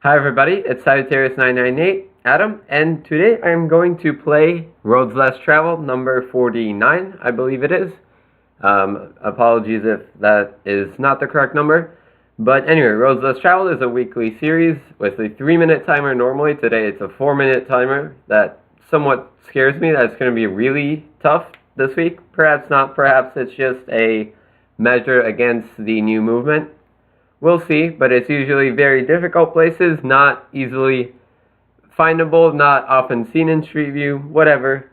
Hi everybody, it's Sagittarius998, Adam, and today I'm going to play Roads Less Traveled, number 49, I believe it is. Apologies if that is not the correct number. But anyway, Roads Less Traveled is a weekly series with a 3-minute timer normally. Today it's a 4-minute timer. That somewhat scares me that it's going to be really tough this week. Perhaps not, perhaps it's just a measure against the new movement. We'll see, but it's usually very difficult places, not easily findable, not often seen in Street View, whatever.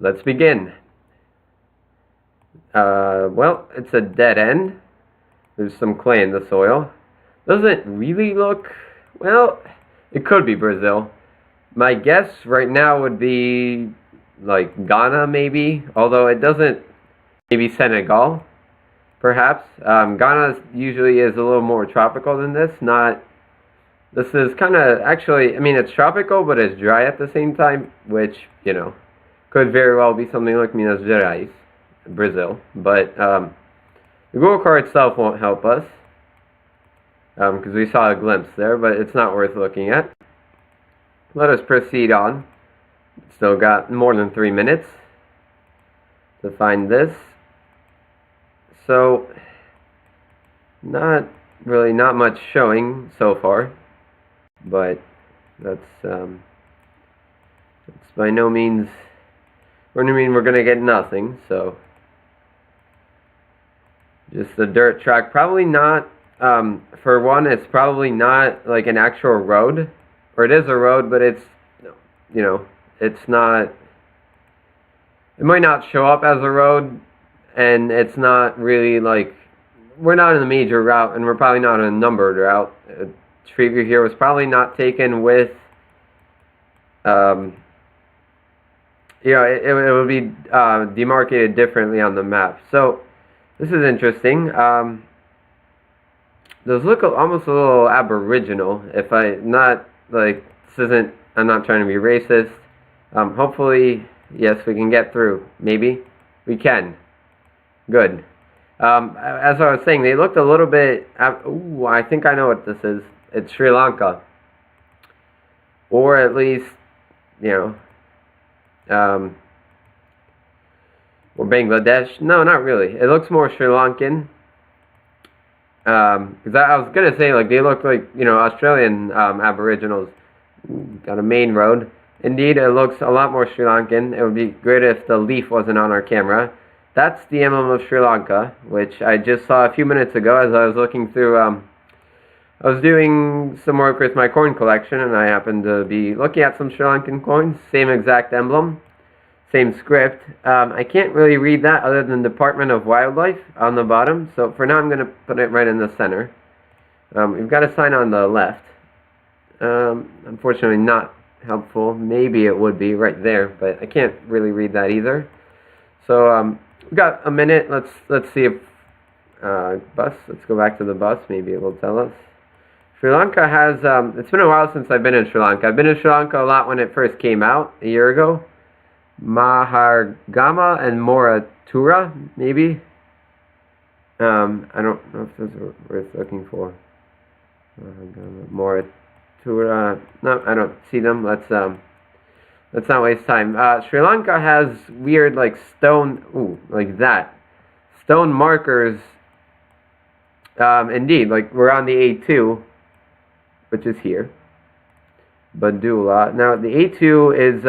Let's begin. Well, it's a dead end. There's some clay in the soil. Doesn't really look, well, it could be Brazil. My guess right now would be like Ghana maybe, although it doesn't, maybe Senegal. Perhaps. Ghana usually is a little more tropical than this. This is kind of, actually, I mean, it's tropical, but it's dry at the same time, which, you know, could very well be something like Minas Gerais, Brazil. But the Google card itself won't help us, because we saw a glimpse there, but it's not worth looking at. Let us proceed on. Still got more than 3 minutes to find this. So, not much showing so far, but that's by no means, we're going to get nothing, so, just a dirt track, probably not, for one, it's probably not like an actual road, or it is a road, but it's, you know, it's not, it might not show up as a road. And it's not really like, we're not in a major route, and we're probably not in a numbered route. Street View here was probably not taken with, you know, it would be demarcated differently on the map. So, this is interesting. Those look almost a little aboriginal, if not, like, I'm not trying to be racist. Hopefully, yes, we can get through. Maybe we can. Good. As I was saying, they looked a little bit... ooh, I think I know what this is. It's Sri Lanka. Or at least, you know... or Bangladesh. No, not really. It looks more Sri Lankan. Because I was going to say, like, they look like, you know, Australian aboriginals. Got a main road. Indeed, it looks a lot more Sri Lankan. It would be great if the leaf wasn't on our camera. That's the emblem of Sri Lanka, which I just saw a few minutes ago as I was looking through, I was doing some work with my coin collection, and I happened to be looking at some Sri Lankan coins, same exact emblem, same script. I can't really read that other than Department of Wildlife on the bottom, so for now I'm going to put it right in the center. We've got a sign on the left. Unfortunately not helpful. Maybe it would be right there, but I can't really read that either. So, we've got a minute. Let's see if bus. Let's go back to the bus. Maybe it will tell us. Sri Lanka has. It's been a while since I've been in Sri Lanka. I've been in Sri Lanka a lot when it first came out a year ago. Mahargama and Moratura, maybe. I don't know if those are worth looking for. Moratura. No, I don't see them. Let's not waste time. Sri Lanka has weird, like, stone, ooh, like that. Stone markers, indeed, like, we're on the A2, which is here. Badula. Now, the A2 is,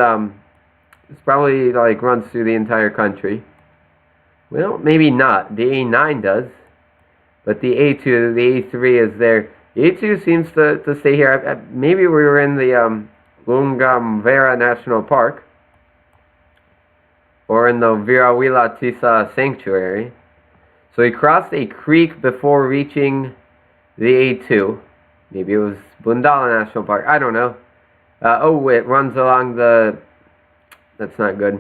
it's probably, like, runs through the entire country. Well, maybe not. The A9 does. But the A2, the A3 is there. The A2 seems to stay here. Maybe we were in the, Lungamvera National Park, or in the Virawila Tisa Sanctuary. So he crossed a creek before reaching the A2. Maybe it was Bundala National Park. I don't know. Oh, it runs along the... That's not good.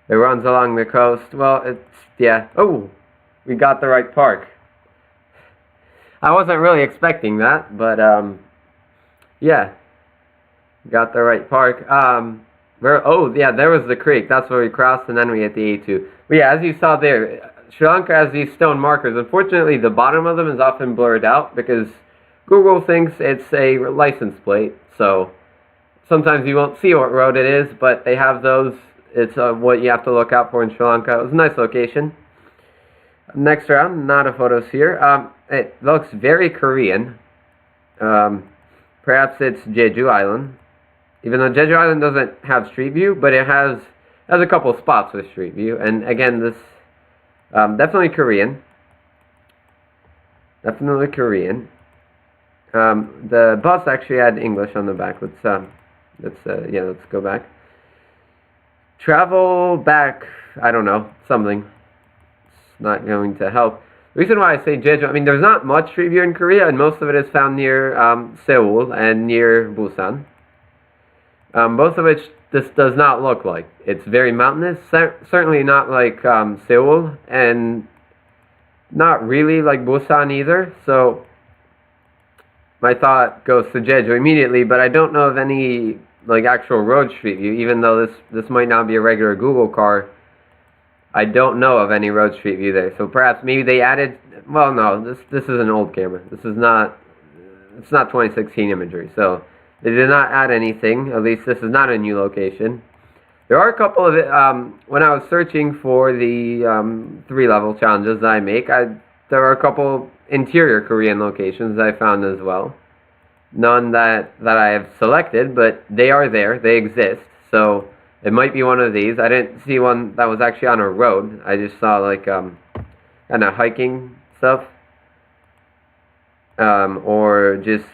It runs along the coast. Well, it's... Yeah. Oh, we got the right park. I wasn't really expecting that, but, yeah. Got the right park. Oh, yeah, there was the creek. That's where we crossed, and then we hit the A2. But yeah, as you saw there, Sri Lanka has these stone markers. Unfortunately, the bottom of them is often blurred out because Google thinks it's a license plate, so sometimes you won't see what road it is, but they have those. It's what you have to look out for in Sri Lanka. It was a nice location. Next round, not a photos here. It looks very Korean. Perhaps it's Jeju Island. Even though Jeju Island doesn't have Street View, but it has a couple spots with Street View. And again, this definitely Korean. Definitely Korean. The bus actually had English on the back. Let's go back. Travel back. I don't know, something. It's not going to help. The reason why I say Jeju, I mean, there's not much Street View in Korea, and most of it is found near Seoul and near Busan. Both of which this does not look like. It's very mountainous, certainly not like Seoul, and not really like Busan either, so my thought goes to Jeju immediately, but I don't know of any like actual road Street View, even though this might not be a regular Google car. I don't know of any road Street View there, so perhaps maybe they added, well no, this is an old camera. It's not 2016 imagery, so they did not add anything. At least this is not a new location. There are a couple of when I was searching for the 3-level challenges that I make, there are a couple interior Korean locations that I found as well. None that I have selected, but they are there. They exist. So it might be one of these. I didn't see one that was actually on a road. I just saw like kind of hiking stuff, or just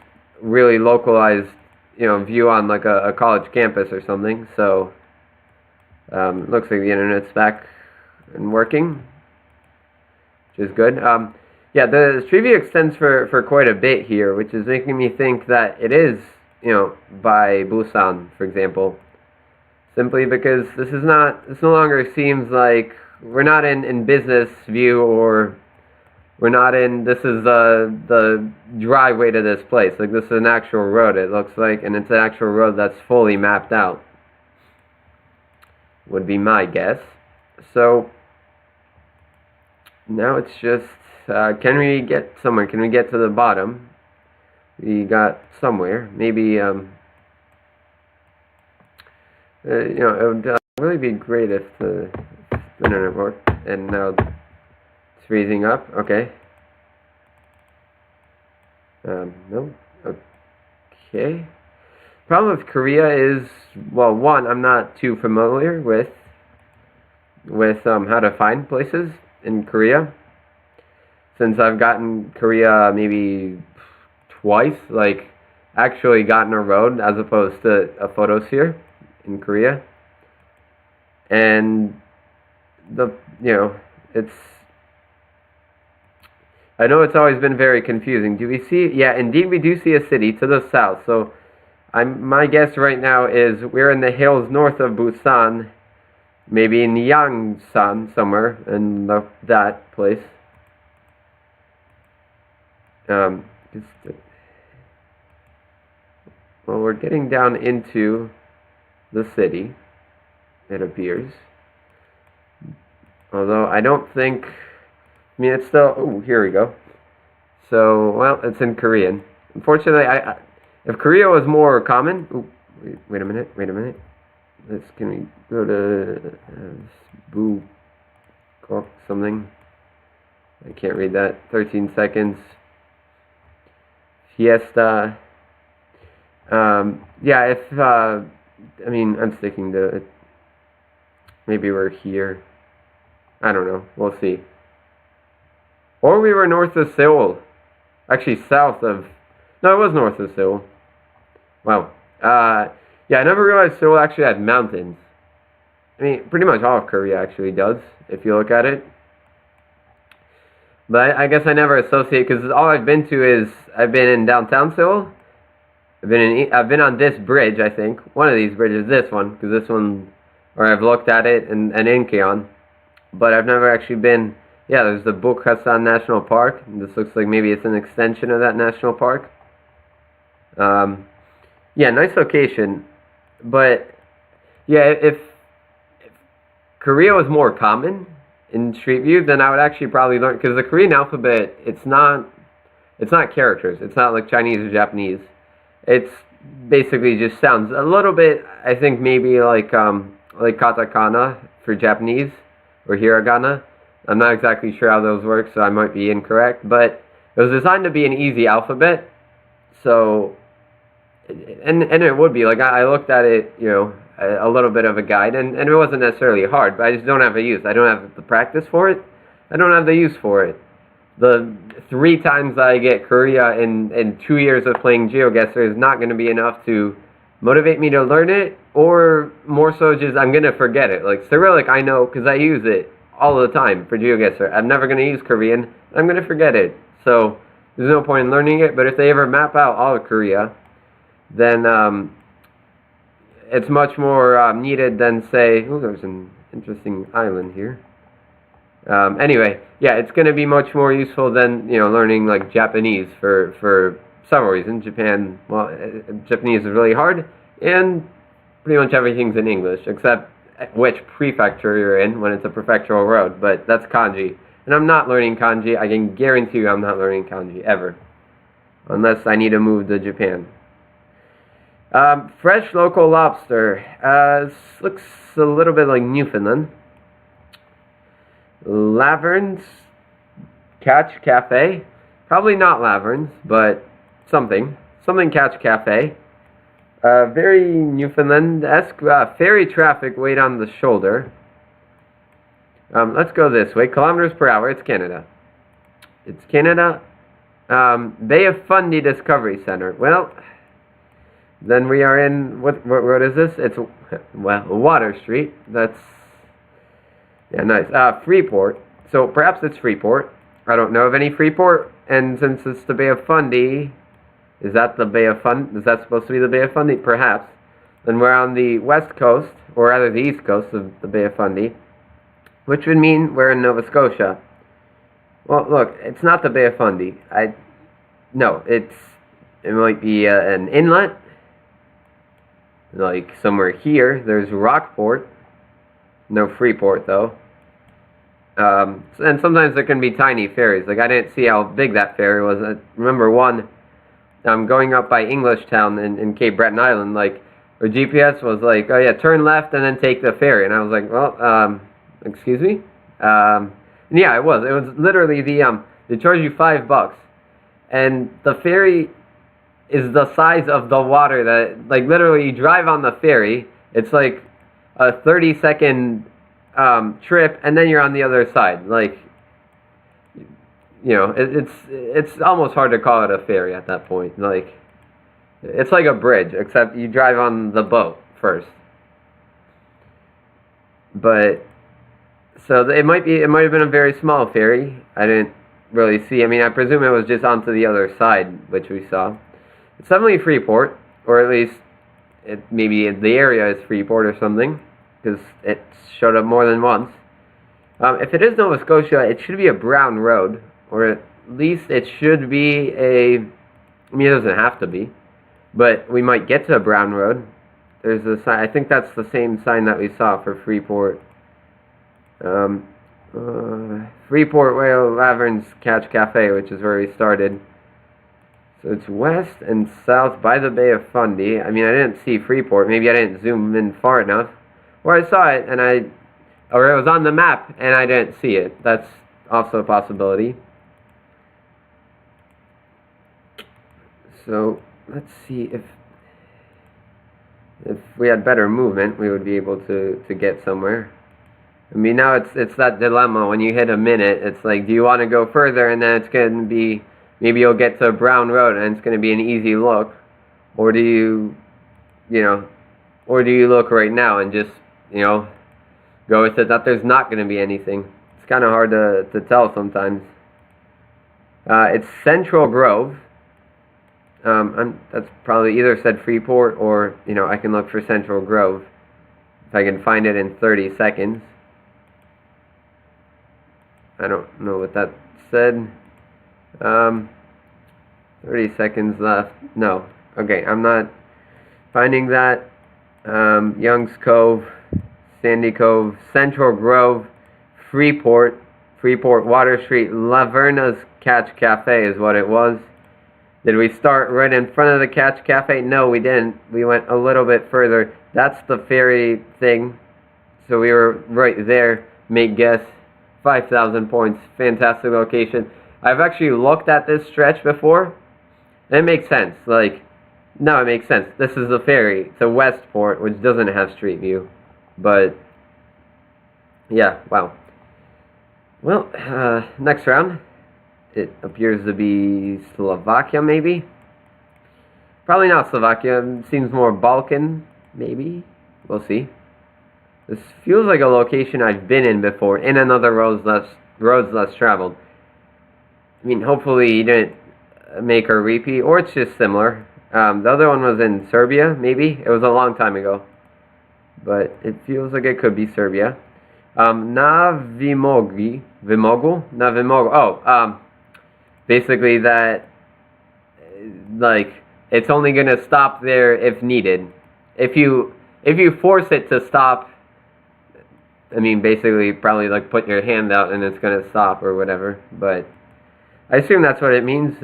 really localized, view on like a college campus or something. So looks like the internet's back and working, which is good. Yeah, the Street View extends for quite a bit here, which is making me think that it is, by Busan, for example. Simply because this no longer seems like, we're not in business view, or we're not in, this is the driveway to this place. Like, this is an actual road, it looks like, and it's an actual road that's fully mapped out, would be my guess. So, now it's just, can we get somewhere? Can we get to the bottom? We got somewhere. Maybe, it would really be great if the internet worked. And now it's freezing up. Okay. No. Okay. Problem with Korea is, well, one, I'm not too familiar with how to find places in Korea. Since I've gotten Korea maybe twice, like actually gotten a road as opposed to a photos here in Korea. And I know it's always been very confusing. Do we see, yeah, indeed we do see a city to the south. So my guess right now is we're in the hills north of Busan, maybe in Yangsan somewhere in that place. Well, we're getting down into the city, it appears. Although I don't think, I mean, it's still, oh, here we go. So, well, it's in Korean. Unfortunately, if Korea was more common, ooh, wait a minute. Can we go to Boo something? I can't read that. 13 seconds. Fiesta. Yeah, I mean, I'm sticking to it. Maybe we're here. I don't know. We'll see. Or we were north of Seoul. Actually, south of... No, it was north of Seoul. Wow. Yeah, I never realized Seoul actually had mountains. I mean, pretty much all of Korea actually does, if you look at it. But I guess I never associate, because all I've been to is, I've been in downtown Seoul. I've been on this bridge, I think. One of these bridges, this one, because this one, or I've looked at it, and Incheon. But I've never actually been, yeah, there's the Bukhasan National Park. This looks like maybe it's an extension of that national park. Yeah, nice location. But, yeah, if Korea was more common in Street View, then I would actually probably learn, because the Korean alphabet, it's not It's not characters. It's not like Chinese or Japanese. It's basically just sounds a little bit, I think maybe like katakana for Japanese or hiragana. I'm not exactly sure how those work, so I might be incorrect, but it was designed to be an easy alphabet. So, and it would be, like, I looked at it, you know, a little bit of a guide, and it wasn't necessarily hard, but I just don't have a use. I don't have the practice for it. I don't have the use for it. The 3 times I get Korea in 2 years of playing Geoguessr is not going to be enough to motivate me to learn it, or more so just I'm going to forget it. Like, Cyrillic I know because I use it all the time for Geoguessr. I'm never going to use Korean. I'm going to forget it. So there's no point in learning it, but if they ever map out all of Korea, then it's much more needed than, say, oh, there's an interesting island here. Anyway, yeah, it's going to be much more useful than, you know, learning, like, Japanese for several reasons. Japan, well, Japanese is really hard, and pretty much everything's in English, except which prefecture you're in when it's a prefectural road, but that's kanji. And I'm not learning kanji. I can guarantee you I'm not learning kanji, ever. Unless I need to move to Japan. Fresh local lobster. This looks a little bit like Newfoundland. Laverne's Catch Cafe. Probably not Laverne's, but something. Something Catch Cafe. Very Newfoundland-esque. Ferry traffic weight on the shoulder. Let's go this way. Kilometers per hour. It's Canada. It's Canada. Bay of Fundy Discovery Center. Well, then we are in, what road is this? It's, well, Water Street. That's, yeah, nice. Freeport. So perhaps it's Freeport. I don't know of any Freeport. And since it's the Bay of Fundy, is that the Bay of Fundy? Is that supposed to be the Bay of Fundy? Perhaps. Then we're on the west coast, or rather the east coast of the Bay of Fundy, which would mean we're in Nova Scotia. Well, look, it's not the Bay of Fundy. No, it might be an inlet, like somewhere here. There's Rockport, no Freeport though. And sometimes there can be tiny ferries. Like, I didn't see how big that ferry was. I remember one, going up by Englishtown in Cape Breton Island, like, where GPS was like, oh yeah, turn left and then take the ferry. And I was like, well, excuse me? Yeah, it was literally they charge you $5. And the ferry is the size of the water that, like, literally you drive on the ferry. It's like a 30-second trip, and then you're on the other side. Like, you know, it's almost hard to call it a ferry at that point. Like, it's like a bridge, except you drive on the boat first. But so it might have been a very small ferry. I didn't really see. I mean, I presume it was just onto the other side, which we saw. It's definitely Freeport, or at least maybe the area is Freeport or something, because it showed up more than once. If it is Nova Scotia, it should be a brown road, or at least it should be a, I mean, it doesn't have to be, but we might get to a brown road. There's a sign, I think that's the same sign that we saw for Freeport. Freeport, Whale, Laverne's Catch Cafe, which is where we started. So it's west and south by the Bay of Fundy. I mean, I didn't see Freeport. Maybe I didn't zoom in far enough. Or I saw it, and or it was on the map, and I didn't see it. That's also a possibility. So let's see if we had better movement, we would be able to get somewhere. I mean, now it's that dilemma when you hit a minute. It's like, do you want to go further, and then it's going to be, maybe you'll get to a brown road and it's going to be an easy look, or do you look right now and just, you know, go with it that there's not going to be anything. It's kind of hard to tell sometimes. It's Central Grove. That's probably either said Freeport, or, you know, I can look for Central Grove if I can find it in 30 seconds. I don't know what that said. 30 seconds left. No. Okay, I'm not finding that. Young's Cove, Sandy Cove, Central Grove, Freeport, Freeport, Water Street, Laverna's Catch Cafe is what it was. Did we start right in front of the Catch Cafe? No, we didn't. We went a little bit further. That's the ferry thing. So we were right there. Make guess. 5,000 points. Fantastic location. I've actually looked at this stretch before. And it makes sense. Like, no, it makes sense. This is the ferry. It's a Westport, which doesn't have street view. But, yeah, wow. Well, next round. It appears to be Slovakia, maybe? Probably not Slovakia. It seems more Balkan, maybe? We'll see. This feels like a location I've been in before, in another roads less traveled. I mean, hopefully you didn't make a repeat, or it's just similar. The other one was in Serbia, maybe? It was a long time ago. But it feels like it could be Serbia. Navimogu. Oh, basically that, like, it's only going to stop there if needed. If you force it to stop, I mean, basically, probably, like, put your hand out and it's going to stop or whatever. But I assume that's what it means.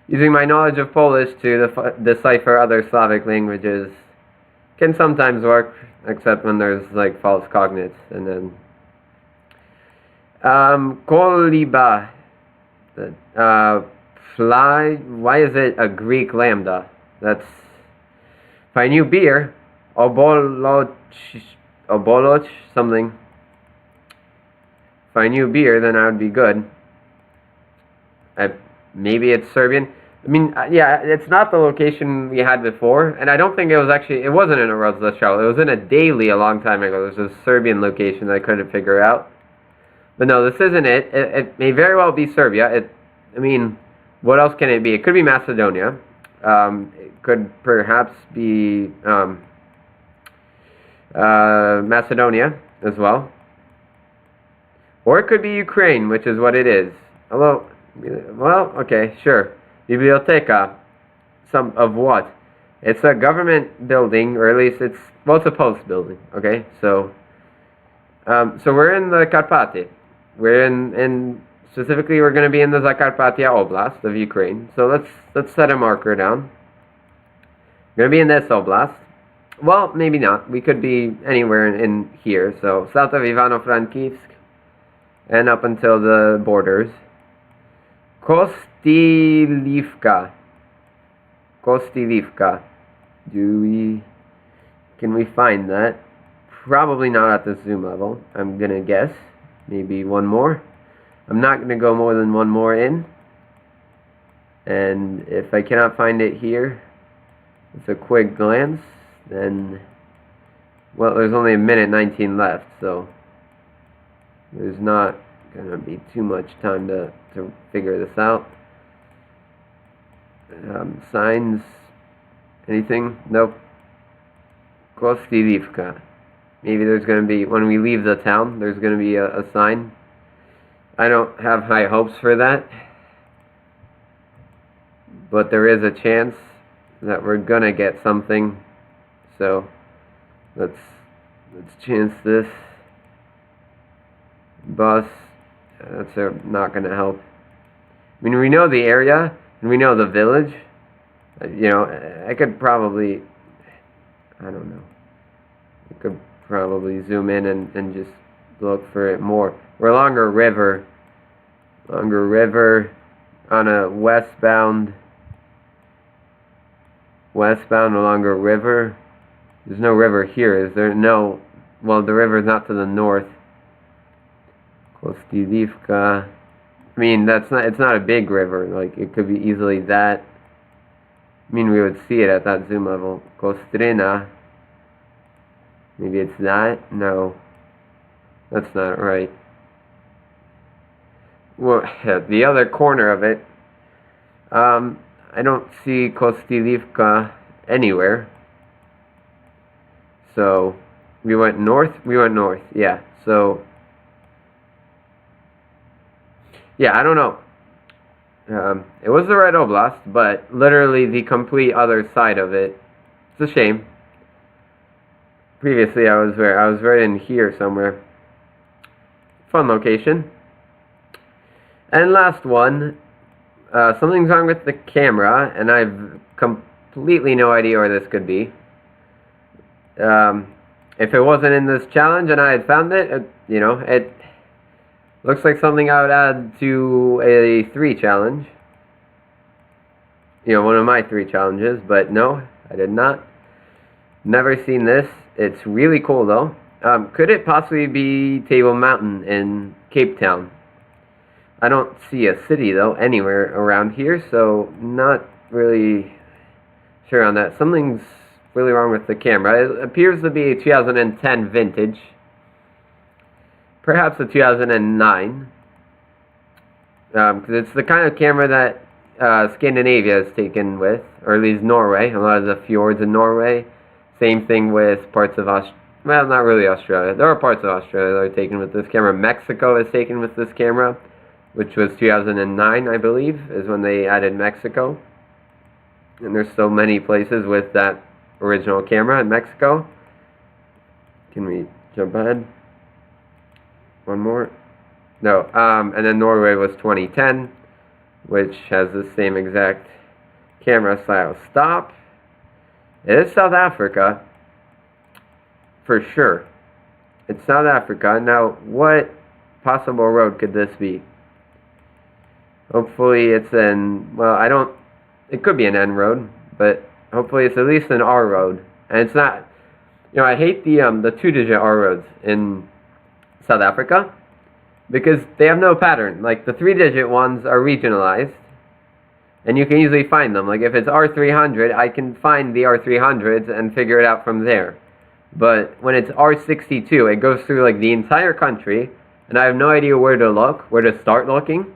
Using my knowledge of Polish to decipher other Slavic languages can sometimes work, except when there's, like, false cognates. And then Koliba. Fly. Why is it a Greek lambda? That's. If I knew beer, oboloch, something. If I knew beer, then I would be good. Maybe it's Serbian. I mean, yeah, it's not the location we had before, and I don't think it wasn't in a Roadless Travel. It was in a daily a long time ago. There's a Serbian location that I couldn't figure out. But no, this isn't it. It may very well be Serbia. I mean, what else can it be? It could be Macedonia. It could perhaps be Macedonia as well. Or it could be Ukraine, which is what it is. Although, well, okay, sure. Biblioteca. Some of what? It's a government building, or at least it's a post building, okay? So we're in the Karpaty. We're in specifically, we're going to be in the Zakarpattia Oblast of Ukraine. So let's set a marker down. We're going to be in this oblast. Well, maybe not. We could be anywhere in here. So south of Ivano-Frankivsk and up until the borders. Kostilivka. Can we find that? Probably not at the zoom level, I'm going to guess. Maybe one more. I'm not going to go more than one more in. And if I cannot find it here, it's a quick glance, then, well, there's only a minute 19 left, so there's not going to be too much time to figure this out. Signs, anything? Nope. Kostilivka. Maybe there's going to be, when we leave the town, there's going to be a sign. I don't have high hopes for that. But there is a chance that we're going to get something. So, let's chance this. Bus. That's not going to help. I mean, we know the area, and we know the village. You know, I could probably, I don't know. I could probably zoom in and just look for it more. We're along a river on a westbound along a river. There's no river here, is there? No. Well, the river's not to the north. Kostilivka. I mean, it's not a big river. Like, it could be easily that. I mean, we would see it at that zoom level. Kostrina. Maybe it's that? No. That's not right. Well, the other corner of it, I don't see Kostilivka anywhere. So, we went north, yeah. So, yeah, I don't know. It was the Red Oblast, but literally the complete other side of it. It's a shame. Previously, I was right in here somewhere. fun location. And last one, something's wrong with the camera, and I've completely no idea where this could be. If it wasn't in this challenge and I had found it, you know, it looks like something I would add to a 3 challenge. You know, one of my 3 challenges, but no, I did not. Never seen this. It's really cool though. Could it possibly be Table Mountain in Cape Town? I don't see a city though anywhere around here, so not really sure on that. Something's really wrong with the camera. It appears to be a 2010 vintage, perhaps a 2009, because it's the kind of camera that Scandinavia is taken with, or at least Norway. A lot of the fjords in Norway. Same thing with parts of well, not really Australia. There are parts of Australia that are taken with this camera. Mexico is taken with this camera, which was 2009, I believe, is when they added Mexico. And there's so many places with that original camera in Mexico. Can we jump ahead? One more? No. And then Norway was 2010, which has the same exact camera style. Stop. It is South Africa, for sure. It's South Africa. Now, what possible road could this be? Hopefully it's an, well, it could be an N road, but hopefully it's at least an R road. And it's not, you know, I hate the 2-digit R roads in South Africa, because they have no pattern. Like, the 3-digit ones are regionalized, and you can easily find them. Like, if it's R300, I can find the R300s and figure it out from there. But when it's R62, it goes through, like, the entire country, and I have no idea where to look, where to start looking.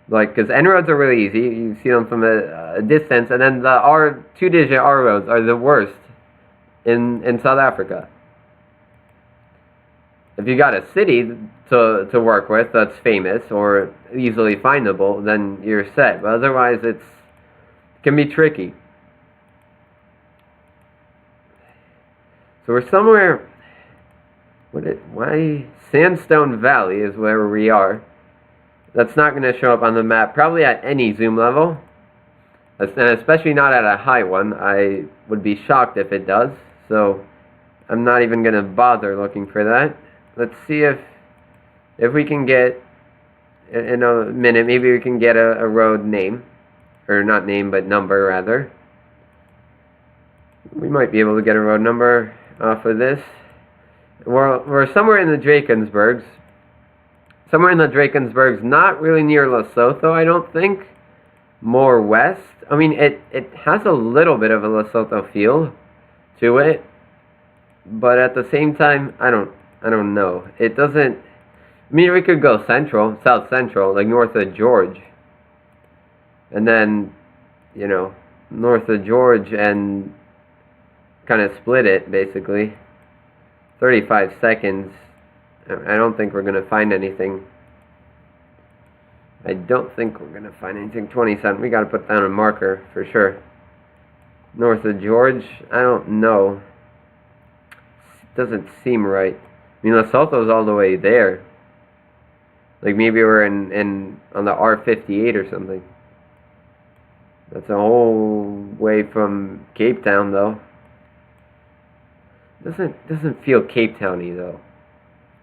Like, because N roads are really easy. You see them from a distance, and then the 2-digit R roads are the worst in South Africa. If you got a city to work with that's famous or easily findable, then you're set. But otherwise, it can be tricky. So we're somewhere. Why Sandstone Valley is where we are. That's not going to show up on the map, probably at any zoom level, and especially not at a high one. I would be shocked if it does. So I'm not even going to bother looking for that. Let's see if we can get, in a minute, maybe we can get a road name. Or not name, but number, rather. We might be able to get a road number off of this. We're somewhere in the Drakensbergs. Somewhere in the Drakensbergs, not really near Lesotho, I don't think. More west. I mean, it has a little bit of a Lesotho feel to it. But at the same time, I don't know. It doesn't... I mean, we could go central, south central, like north of George. And then, you know, north of George and kind of split it, basically. 35 seconds. I don't think we're going to find anything. I don't think we're going to find anything. 27. We got to put down a marker for sure. North of George? I don't know. It doesn't seem right. I mean, Lesotho's all the way there. Like maybe we're on the R58 or something. That's a whole way from Cape Town, though. Doesn't feel Cape Towny though.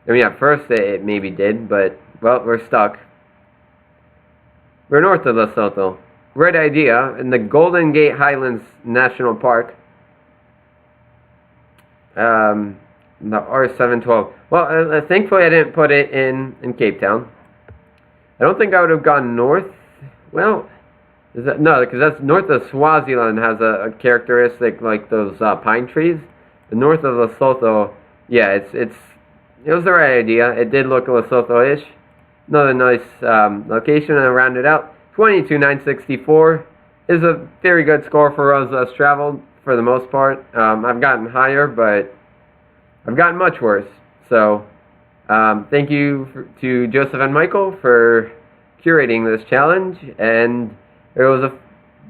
I mean, at first it maybe did, but well, we're stuck. We're north of Lesotho. Right idea, in the Golden Gate Highlands National Park. The R712. Well, thankfully I didn't put it in Cape Town. I don't think I would have gone north. Well, no, because that's north of Swaziland has a characteristic like those pine trees. The north of Lesotho, yeah, it was the right idea. It did look Lesotho-ish. Another nice location, and round it out. 22,964 is a very good score for roads less traveled for the most part. I've gotten higher, but I've gotten much worse. So, thank you to JosefandMichael for curating this challenge, and it was a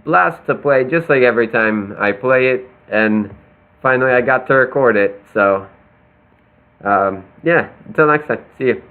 blast to play, just like every time I play it, and finally I got to record it. So, yeah, until next time, see you.